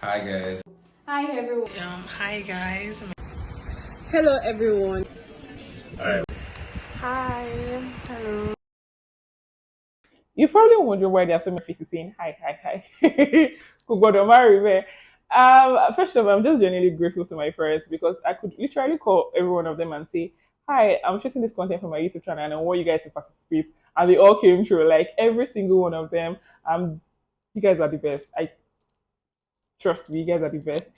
Hi guys. Hi everyone. Hi guys. Hello everyone. Hi. Hello. You probably wonder why there are so many faces saying hi, hi, hi. Who got marry me? First of all, I'm just genuinely grateful to my friends because I could literally call every one of them and say, "Hi, I'm shooting this content for my YouTube channel and I want you guys to participate." And they all came through, like every single one of them. You guys are the best. I trust me, you guys are the best.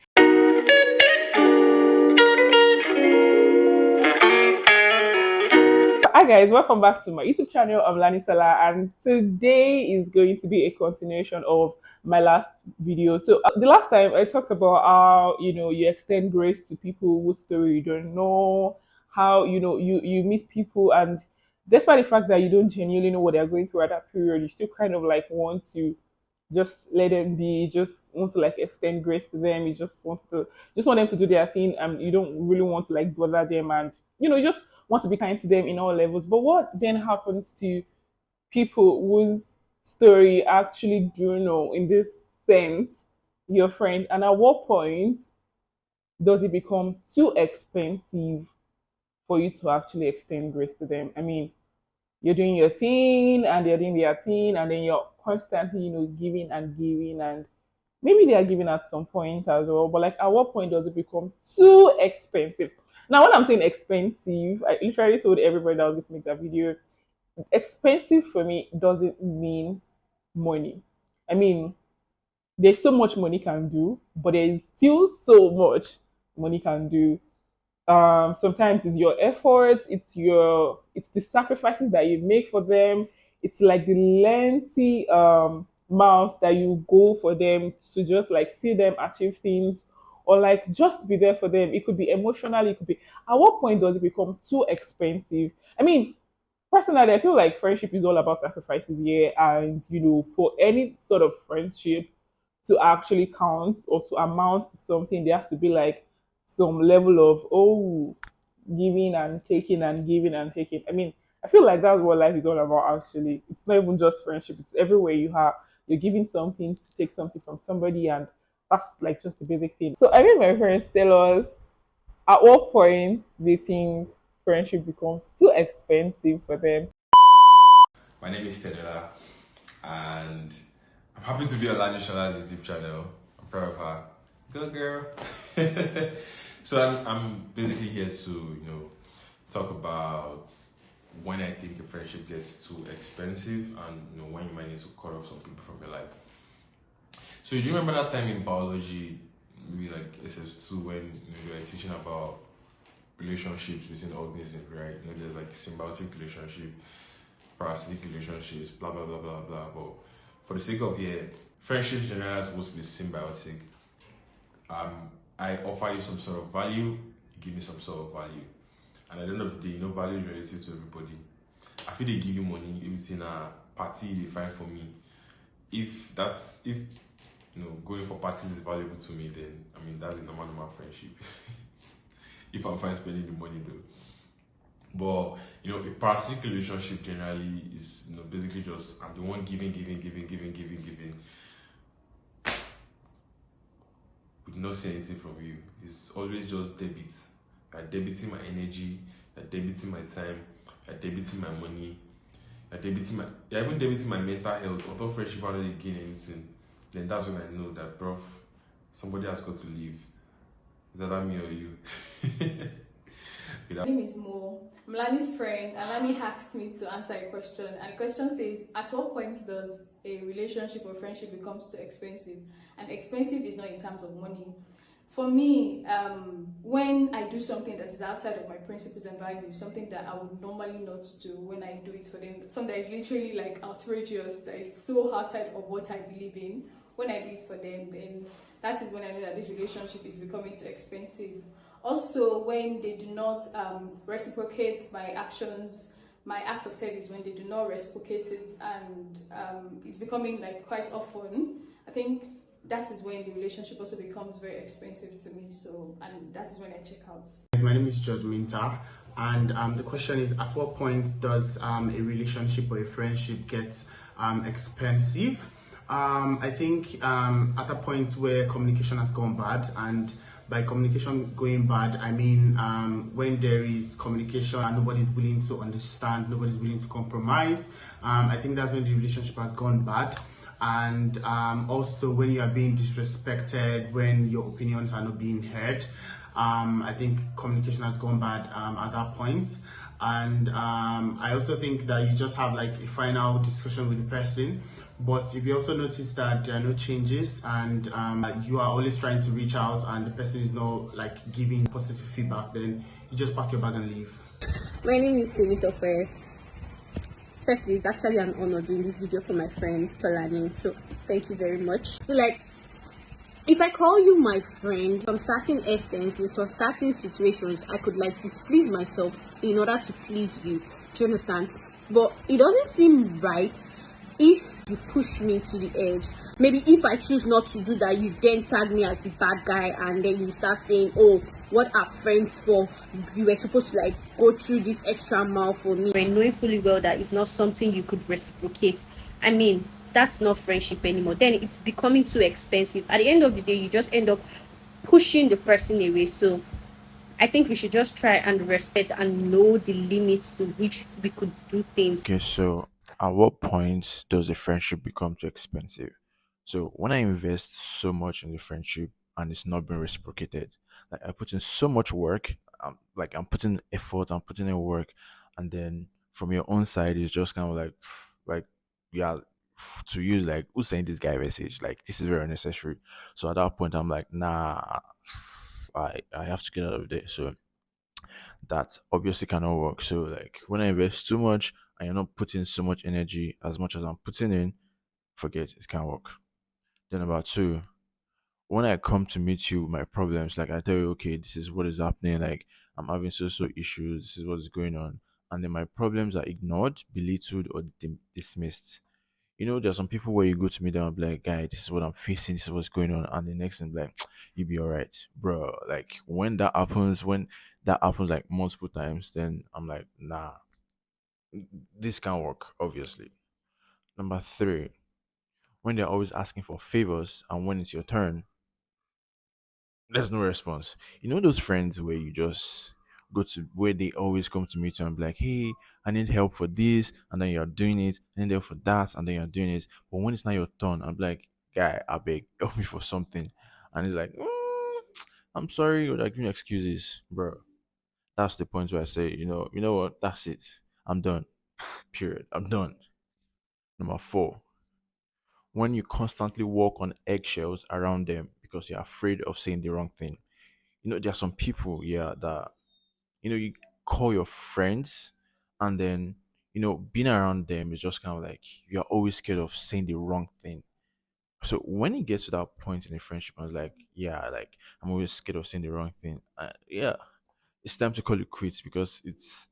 Hi guys, welcome back to my YouTube channel. I'm Lanisters, and today is going to be a continuation of my last video. So the last time I talked about how you extend grace to people whose story you don't know, how you meet people, and despite the fact that you don't genuinely know what they're going through at that period, you still kind of like want to just let them be, just want to like extend grace to them. You just want them to do their thing, and you don't really want to like bother them, and you just want to be kind to them in all levels. But what then happens to people whose story actually do know in this sense your friend, and at what point does it become too expensive for you to actually extend grace to them? I mean, you're doing your thing and they're doing their thing, and then you're constantly giving and giving, and maybe they are giving at some point as well, but like at what point does it become too expensive? Now when I'm saying expensive, I literally told everybody that I was going to make that video. Expensive for me doesn't mean money. I mean, there's so much money can do, but there's still so much money can do. Sometimes it's your efforts, it's the sacrifices that you make for them, it's like the lengthy miles that you go for them to just like see them achieve things, or like just be there for them. It could be emotional, it could be, at what point does it become too expensive? I mean, personally, I feel like friendship is all about sacrifices here, and for any sort of friendship to actually count or to amount to something, there has to be like some level of giving and taking and giving and taking. I mean, I feel like that's what life is all about. Actually, it's not even just friendship; it's everywhere you have. You're giving something to take something from somebody, and that's like just the basic thing. So I mean, my friends tell us at what point they think friendship becomes too expensive for them. My name is Stenola and I'm happy to be on Lanisters' YouTube channel. I'm proud of her. Good girl. So I'm basically here to, talk about when I think a friendship gets too expensive, and when you might need to cut off some people from your life. So do you remember that time in biology, maybe like SS2, when we were teaching about relationships between organisms, right? There's like symbiotic relationship, parasitic relationships, blah blah blah blah blah. But for the sake of here, friendships generally are supposed to be symbiotic. I offer you some sort of value, you give me some sort of value, and at the end of the day, value is relative to everybody. I feel they give you money, everything a party they find for me. If going for parties is valuable to me, then I mean that's a normal friendship. If I'm fine spending the money though. But a parasitic relationship generally is basically just I'm the one giving with not seeing anything from you. It's always just debit. You're debiting my energy, you're debiting my time, you're debiting my money, you're even debiting my mental health. Although friendship I don't gain anything, then that's when I know that bruv, somebody has got to leave. Is that me or you? My name is Mo. I'm Lani's friend, and Lani asked me to answer a question. And the question says, at what point does a relationship or friendship becomes too expensive? And expensive is not in terms of money. For me, when I do something that is outside of my principles and values, something that I would normally not do when I do it for them, something that is literally like outrageous, that is so outside of what I believe in, when I do it for them, then that is when I know that this relationship is becoming too expensive. Also, when they do not reciprocate my actions, my acts of service, when they do not reciprocate it, and it's becoming like quite often, I think that is when the relationship also becomes very expensive to me. So, and that is when I check out. My name is George Minta, and the question is, at what point does a relationship or a friendship get expensive? I think at a point where communication has gone bad, and by communication going bad, I mean when there is communication and nobody's willing to understand, nobody's willing to compromise. I think that's when the relationship has gone bad. And also when you are being disrespected, when your opinions are not being heard. I think communication has gone bad at that point. And I also think that you just have like a final discussion with the person. But if you also notice that there are no changes, and you are always trying to reach out and the person is not like giving positive feedback, then you just pack your bag and leave. My name is Temitope. Firstly, it's actually an honor doing this video for my friend Tolani, so thank you very much. So like, if I call you my friend, from certain instances or certain situations, I could like displease myself in order to please you. Do you understand? But it doesn't seem right if you push me to the edge. Maybe if I choose not to do that, you then tag me as the bad guy, and then you start saying, oh, what are friends for? You were supposed to like go through this extra mile for me, and knowing fully well that it's not something you could reciprocate. I mean, that's not friendship anymore. Then it's becoming too expensive. At the end of the day, you just end up pushing the person away. So I think we should just try and respect and know the limits to which we could do things. Okay, so at what point does a friendship become too expensive? So when I invest so much in the friendship and it's not being reciprocated, like I put in so much work, like I'm putting effort, I'm putting in work, and then from your own side, it's just kind of like yeah, to use like who's sending this guy a message? Like this is very unnecessary. So at that point, I'm like, nah, I have to get out of there. So that obviously cannot work. So like when I invest too much and you're not putting so much energy as much as I'm putting in, forget it can't work. Then about two, when I come to meet you with my problems, like I tell you, okay, this is what is happening, like I'm having so issues, this is what is going on, and then my problems are ignored, belittled, or dismissed. You know, there's some people where you go to meet them and be like, guy, this is what I'm facing, this is what's going on, and the next thing be like, you be alright, bro. Like when that happens like multiple times, then I'm like, nah, this can't work, obviously. Number three, when they're always asking for favors and when it's your turn, there's no response. You know those friends where you just go to where they always come to meet you and be like, hey, I need help for this, and then you're doing it, I need help for that, and then you're doing it. But when it's not your turn, I'm like, guy, I beg, help me for something. And he's like, I'm sorry, or like giving excuses, bro. That's the point where I say, you know what, that's it. I'm done. Period. I'm done. Number four, when you constantly walk on eggshells around them because you're afraid of saying the wrong thing. You know, there are some people, yeah, that you call your friends, and then being around them is just kind of like you're always scared of saying the wrong thing. So when it gets to that point in a friendship, I was like, yeah, like I'm always scared of saying the wrong thing. Yeah, it's time to call it quits because it's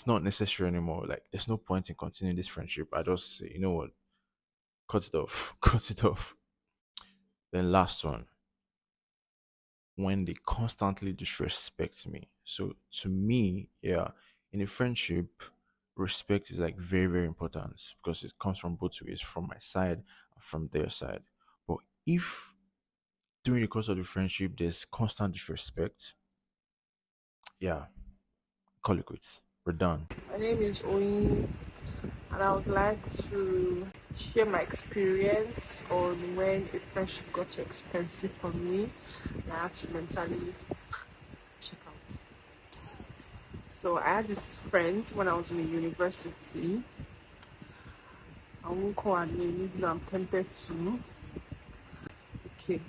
not necessary anymore. Like there's no point in continuing this friendship. I just say, you know what, cut it off, cut it off. Then last one, when they constantly disrespect me. So to me, yeah, in a friendship, respect is like very, very important because it comes from both ways, from my side and from their side. But if during the course of the friendship there's constant disrespect, yeah, call it quits. We're done. My name is Oyin, and I would like to share my experience on when a friendship got too expensive for me and I had to mentally check out. So I had this friend when I was in the university. I won't call her name, even though I'm tempted to. Okay.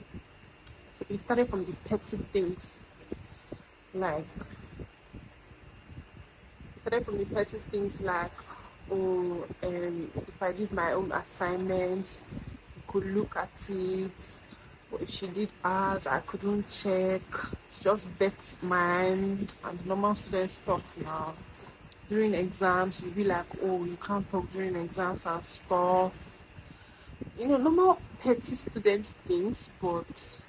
So it started from the petty things. Like oh, if I did my own assignments, you could look at it. But if she did hers, I couldn't check. It's just vet mine and normal student stuff now. During exams, you'll be like, oh, you can't talk during exams and stuff. Normal petty student things, but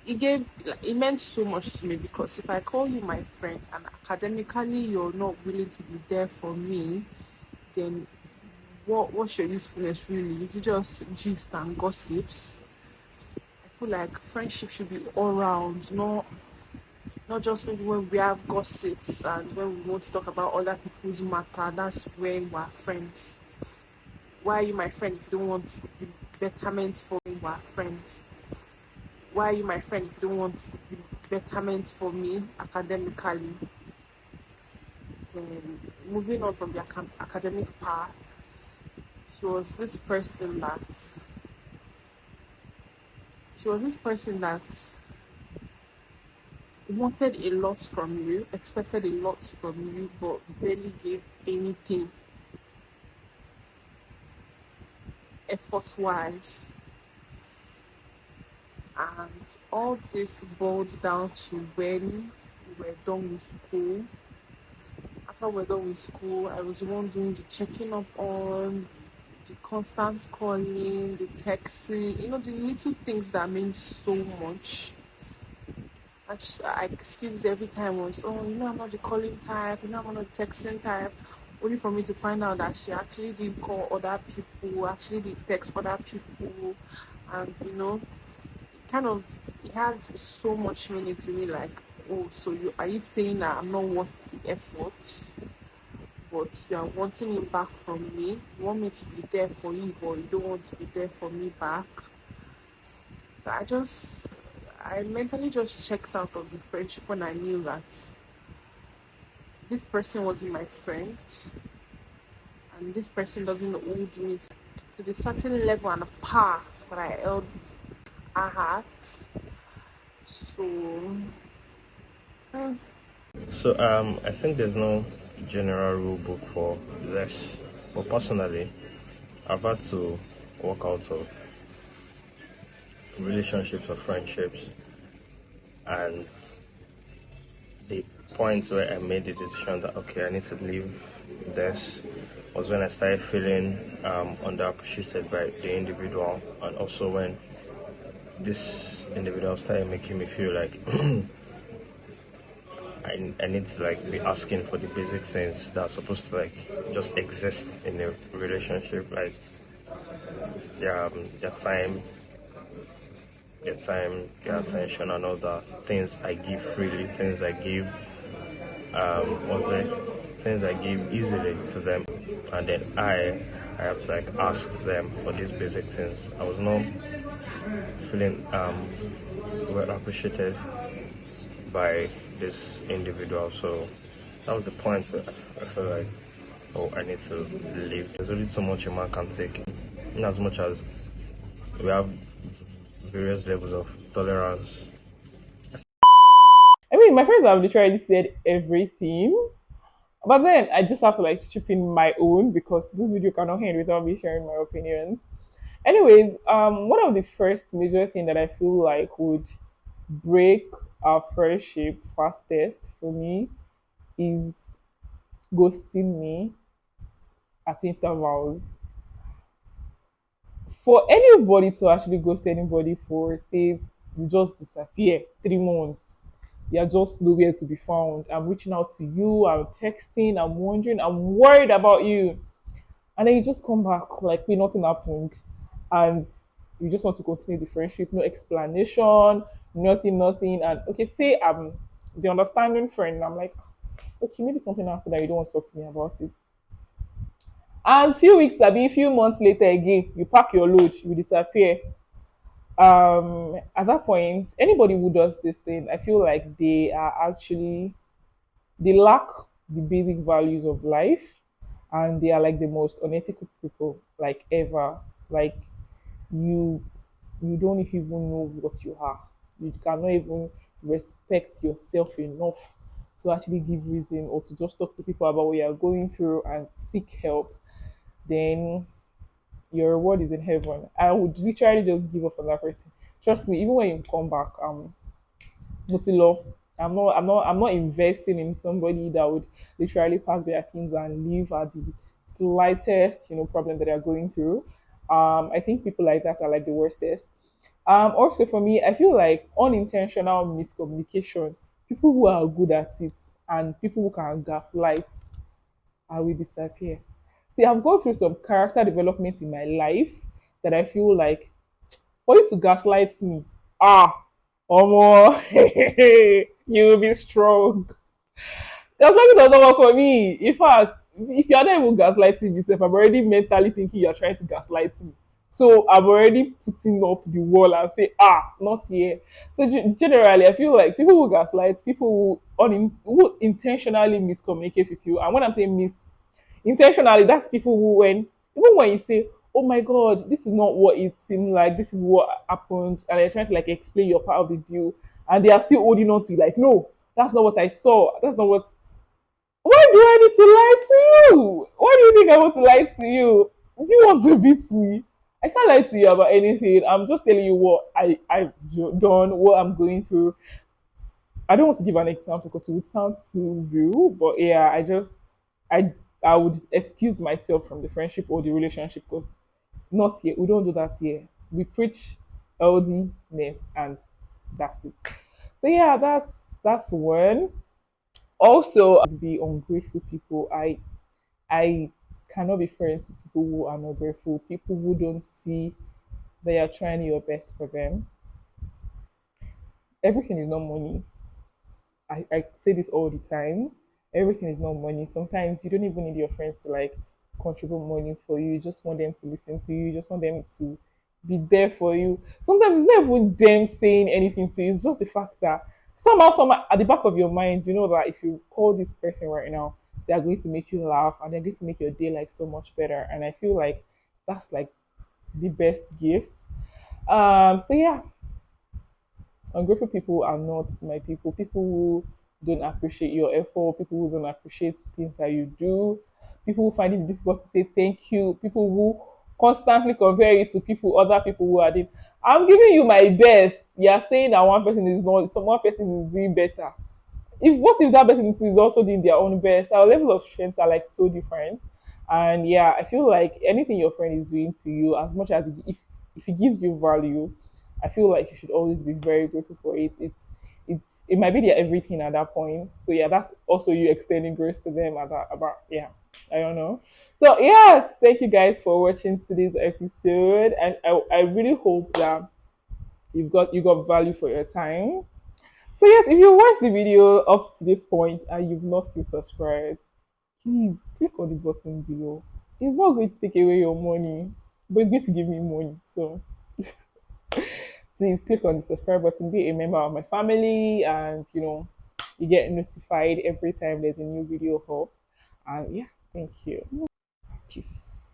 it meant so much to me because if I call you my friend and academically you're not willing to be there for me, then what's your usefulness really? Is it just gist and gossips? I feel like friendship should be all round, not just maybe when we have gossips and when we want to talk about other people's matter. That's when we're friends. Why are you my friend if you don't want the betterment for me? We're friends. Why are you my friend if you don't want the betterment for me academically? Then moving on from the academic part, she was this person that she was this person that wanted a lot from you, expected a lot from you, but barely gave anything effort wise. And all this boiled down to when we were done with school. After we were done with school, I was the one doing the checking up on, the constant calling, the texting, the little things that mean so much. I excuses every time was, oh, I'm not the calling type, I'm not the texting type. Only for me to find out that she actually did call other people, actually did text other people, and kind of it had so much meaning to me. Like, oh, so are you saying that I'm not worth the effort, but you are wanting it back from me? You want me to be there for you, but you don't want to be there for me back. So I mentally just checked out of the friendship when I knew that this person wasn't my friend, and this person doesn't hold me to the certain level and power that I held her at. So, I think there's no general rule book for this, but personally, I've had to walk out of relationships or friendships, and the point where I made the decision that okay, I need to leave this was when I started feeling underappreciated by the individual, and also when this individual started making me feel like I need to like be asking for the basic things that are supposed to like just exist in a relationship, like their time, their attention, and all the things I give freely, things I give, what's it? Things I give easily to them, and then I have to like ask them for these basic things. I was not feeling well appreciated by this individual, so that was the point that I felt like, oh, I need to leave. There's only so much a man can take, in as much as we have various levels of tolerance. I mean, my friends have literally said everything, but then I just have to like strip in my own because this video cannot end without me sharing my opinions. Anyways, one of the first major thing that I feel like would break our friendship fastest for me is ghosting me at intervals. For anybody to actually ghost anybody for say you just disappear 3 months, you're just nowhere to be found. I'm reaching out to you, I'm texting, I'm wondering, I'm worried about you. And then you just come back like nothing happened. And you just want to continue the friendship, no explanation, nothing. And okay, say I'm the understanding friend. I'm like, okay, maybe something happened that you don't want to talk to me about it. And few weeks, I mean, few months later again, you pack your load, you disappear. At that point, anybody who does this thing, I feel like they lack the basic values of life, and they are like the most unethical people like ever. Like you you don't even know what you are. You cannot even respect yourself enough to actually give reason or to just talk to people about what you are going through and seek help. Then your reward is in heaven. I would literally just give up on that person. Trust me, even when you come back, Mutilo, I'm not investing in somebody that would literally pack their things and leave at the slightest, problem that they're going through. I think people like that are like the worstest. Also for me, I feel like unintentional miscommunication, people who are good at it and people who can gaslight, I will disappear. See, I've gone through some character development in my life that I feel like for you to gaslight me, more, you will be strong. Gaslighting does not work for me. In fact, if you're not even gaslighting yourself, I'm already mentally thinking you're trying to gaslight me. So I'm already putting up the wall and say, not here. So generally, I feel like people who gaslight, people who intentionally miscommunicate with you. And when I'm saying intentionally, that's people who even when you say, oh my god, this is not what it seemed like, this is what happened, and they're trying to like explain your part of the deal, and they are still holding on to you like, no, that's not what I saw, that's not what. Why do I need to lie to you? Why do you think I want to lie to you? Do you want to beat me? I can't lie to you about anything. I'm just telling you what I've done, what I'm going through. I don't want to give an example because it would sound too real, but yeah, I I would excuse myself from the friendship or the relationship because not here. We don't do that here. We preach healthiness and that's it. So yeah, that's one. Also, be ungrateful people. I cannot be friends with people who are not grateful. People who don't see that you're trying your best for them. Everything is not money. I say this all the time. Everything is not money. Sometimes you don't even need your friends to like contribute money for you. You just want them to listen to you. You just want them to be there for you. Sometimes it's not even them saying anything to you. It's just the fact that somehow at the back of your mind, you know that if you call this person right now, they are going to make you laugh and they're going to make your day like so much better. And I feel like that's like the best gift. So yeah, ungrateful people are not my people. People who don't appreciate your effort, people who don't appreciate things that you do, people who find it difficult to say thank you, people who constantly compare you to other people who are doing. I'm giving you my best. You're saying that one person is not, some one person is doing better. If what if that person is also doing their own best? Our level of strengths are like so different. And yeah, I feel like anything your friend is doing to you, as much as if it gives you value, I feel like you should always be very grateful for it. It might be their everything at that point. So yeah, that's also you extending grace to them at that about yeah. I don't know. So yes, thank you guys for watching today's episode. I really hope that you got value for your time. So yes, if you watched the video up to this point and you've not still subscribed, please click on the button below. It's not going to take away your money, but it's going to give me money. So please click on the subscribe button, be a member of my family, and you get notified every time there's a new video up. And yeah, thank you. Peace.